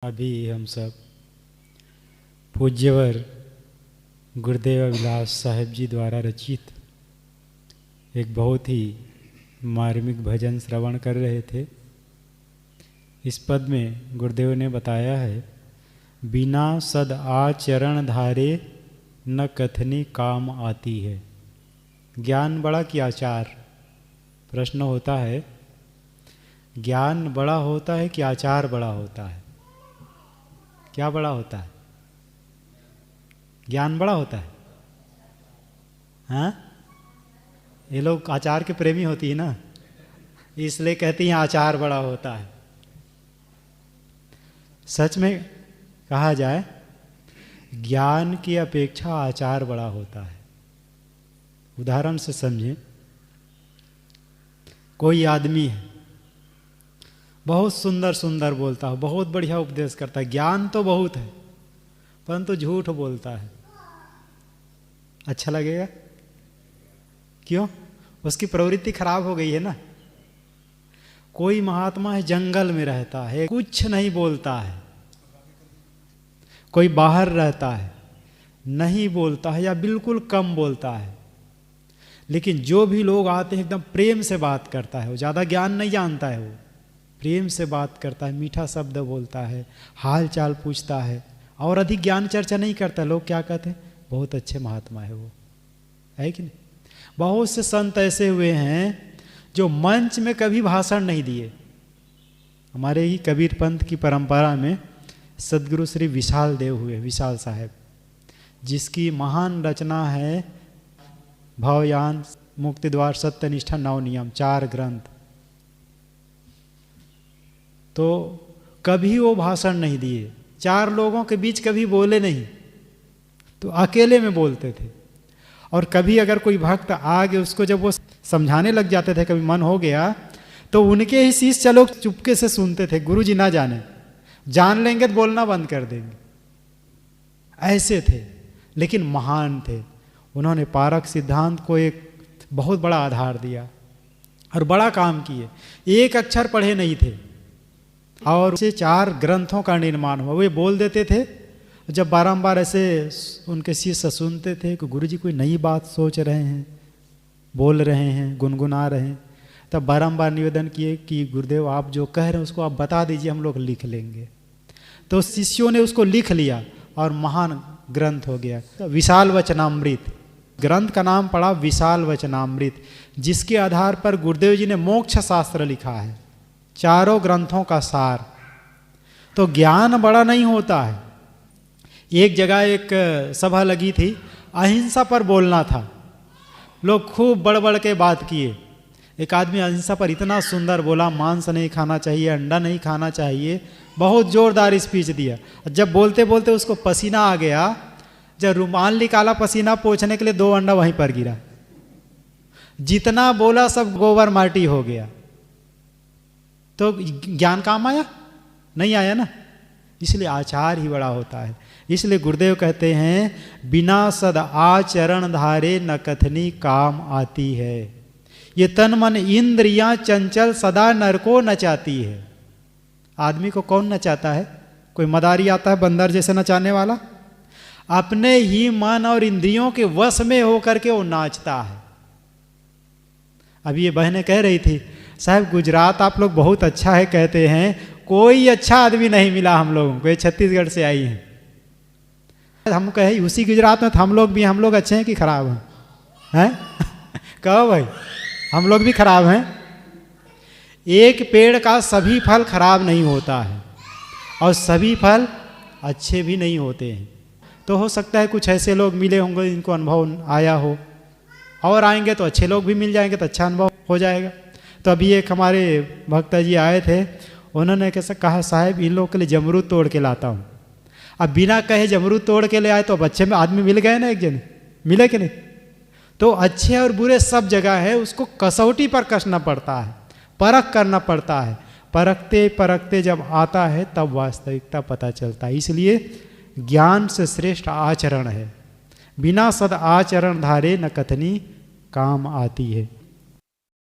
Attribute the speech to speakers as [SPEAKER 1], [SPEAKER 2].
[SPEAKER 1] अभी हम सब पूज्यवर गुरुदेव अभिलाष साहेब जी द्वारा रचित एक बहुत ही मार्मिक भजन श्रवण कर रहे थे। इस पद में गुरुदेव ने बताया है, बिना सद आचरण धारे न कथनी काम आती है। ज्ञान बड़ा कि आचार? प्रश्न होता है, ज्ञान बड़ा होता है कि आचार बड़ा होता है? क्या बड़ा होता है? ज्ञान बड़ा होता है। हाँ, ये लोग आचार के प्रेमी होती है ना, इसलिए कहती हैं आचार बड़ा होता है। सच में कहा जाए, ज्ञान की अपेक्षा आचार बड़ा होता है। उदाहरण से समझें, कोई आदमी है, बहुत सुंदर सुंदर बोलता है, बहुत बढ़िया उपदेश करता है, ज्ञान तो बहुत है, परंतु झूठ बोलता है। अच्छा लगेगा? क्यों? उसकी प्रवृत्ति खराब हो गई है ना। कोई महात्मा है, जंगल में रहता है, कुछ नहीं बोलता है। कोई बाहर रहता है, नहीं बोलता है या बिल्कुल कम बोलता है, लेकिन जो भी लोग आते हैं एकदम प्रेम से बात करता है। वो ज़्यादा ज्ञान नहीं जानता है, वो प्रेम से बात करता है, मीठा शब्द बोलता है, हाल चाल पूछता है और अधिक ज्ञान चर्चा नहीं करता। लोग क्या कहते हैं? बहुत अच्छे महात्मा है वो, है कि नहीं? बहुत से संत ऐसे हुए हैं जो मंच में कभी भाषण नहीं दिए। हमारे ही कबीर पंथ की परंपरा में सदगुरु श्री विशाल देव हुए, विशाल साहेब, जिसकी महान रचना है भवयान, मुक्ति द्वार, सत्यनिष्ठा, नव नियम, 4 ग्रंथ। तो कभी वो भाषण नहीं दिए, 4 लोगों के बीच कभी बोले नहीं, तो अकेले में बोलते थे। और कभी अगर कोई भक्त आ गए, उसको जब वो समझाने लग जाते थे, कभी मन हो गया, तो उनके ही शिष्य लोग चुपके से सुनते थे। गुरु जी ना जाने, जान लेंगे तो बोलना बंद कर देंगे। ऐसे थे, लेकिन महान थे। उन्होंने पारक सिद्धांत को एक बहुत बड़ा आधार दिया और बड़ा काम किए। एक अक्षर पढ़े नहीं थे और उसे 4 ग्रंथों का निर्माण हुआ। वे बोल देते थे, जब बारंबार ऐसे उनके शिष्य सुनते थे कि गुरु जी कोई नई बात सोच रहे हैं, बोल रहे हैं, गुनगुना रहे हैं, तब बारंबार निवेदन किए कि गुरुदेव आप जो कह रहे हैं उसको आप बता दीजिए, हम लोग लिख लेंगे। तो शिष्यों ने उसको लिख लिया और महान ग्रंथ हो गया, विशाल वचनामृत। ग्रंथ का नाम पड़ा विशाल वचनामृत, जिसके आधार पर गुरुदेव जी ने मोक्ष शास्त्र लिखा है, 4 ग्रंथों का सार। तो ज्ञान बड़ा नहीं होता है। एक जगह एक सभा लगी थी, अहिंसा पर बोलना था। लोग खूब बढ़ बढ़ के बात किए। एक आदमी अहिंसा पर इतना सुंदर बोला, मांस नहीं खाना चाहिए, अंडा नहीं खाना चाहिए, बहुत जोरदार स्पीच दिया। जब बोलते बोलते उसको पसीना आ गया, जब रुमाल निकाला पसीना पोंछने के लिए, 2 अंडा वहीं पर गिरा। जितना बोला सब गोबर माटी हो गया। तो ज्ञान काम आया? नहीं आया ना। इसलिए आचार ही बड़ा होता है। इसलिए गुरुदेव कहते हैं, बिना सद आचरण धारे न कथनी काम आती है। ये तन मन इंद्रियां चंचल सदा नर को नचाती है। आदमी को कौन नचाता है? कोई मदारी आता है बंदर जैसे नचाने वाला? अपने ही मन और इंद्रियों के वश में होकर के वो नाचता है। अभी ये बहनें कह रही थी, साहब गुजरात आप लोग बहुत अच्छा है कहते हैं, कोई अच्छा आदमी नहीं मिला हम लोगों को। ये छत्तीसगढ़ से आई हैं। हम कहे उसी गुजरात में तो हम लोग भी, हम लोग अच्छे हैं कि खराब हैं? कहो भाई, हम लोग भी खराब हैं। एक पेड़ का सभी फल खराब नहीं होता है और सभी फल अच्छे भी नहीं होते हैं। तो हो सकता है कुछ ऐसे लोग मिले होंगे जिनको अनुभव आया हो, और आएंगे तो अच्छे लोग भी मिल जाएंगे तो अच्छा अनुभव हो जाएगा। तो अभी एक हमारे भक्ता जी आए थे, उन्होंने कैसे कहा, साहब इन लोगों के लिए जमरूद तोड़ के लाता हूँ। अब बिना कहे जमरूद तोड़ के ले आए तो अब अच्छे में आदमी मिल गए ना, एक जन मिले कि नहीं? तो अच्छे और बुरे सब जगह है, उसको कसौटी पर कसना पड़ता है, परख करना पड़ता है। परखते परखते जब आता है तब वास्तविकता पता चलता है। इसलिए ज्ञान से श्रेष्ठ आचरण है। बिना सद आचरण धारे न कथनी काम आती है।